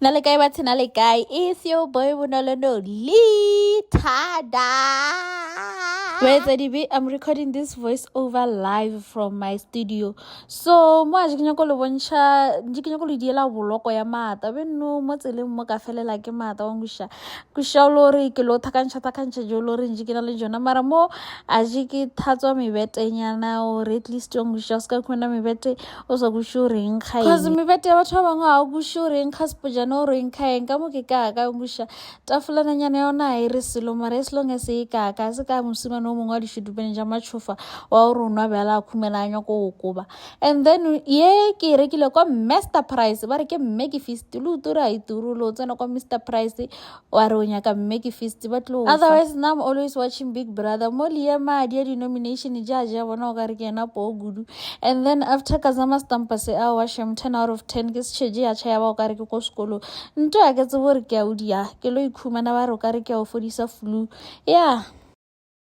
Nalekai bathi nalekai is your boy Bonolo Litada. I'm recording this voice over live from my studio. So mo a jikenya go le bontsha jikenya go le diela boloko ya mata be no mo tseleng mo ka felela ke mata wa ngusha ku shaolori ke lo thakantsa jolori jikena le jona mara mo a jiki thatswa mebetenyana o at least ngusha ska khona mebete o so go shuring khai cause mebete ya batho ba bangwe a go shuring khaspojana o reng khai ka mo ke ka ngusha tafulana nyane yona e re selo mara as long as e ka se ka musima no mongwa di shudubeng ja matshofa wa o rona bela khumelanya go koba and then ye ke rekile kwa Master Price ba re ke Make Feast lu tura ituru lo tsena kwa Mr Price wa re o nyaka Make Feast ba tlo otherwise now I'm always watching Big Brother mo liya madi ya denomination jaja bona o ka re ke na po gudu and then after kazama stampa se a wa shem 10 out of 10 ke tshege ya cha ya ba o ka re ke ko sekolo nto ya ke tsebore ke a udia ke lo ikhumana ba re o ka re ke a o fodisa flu yeah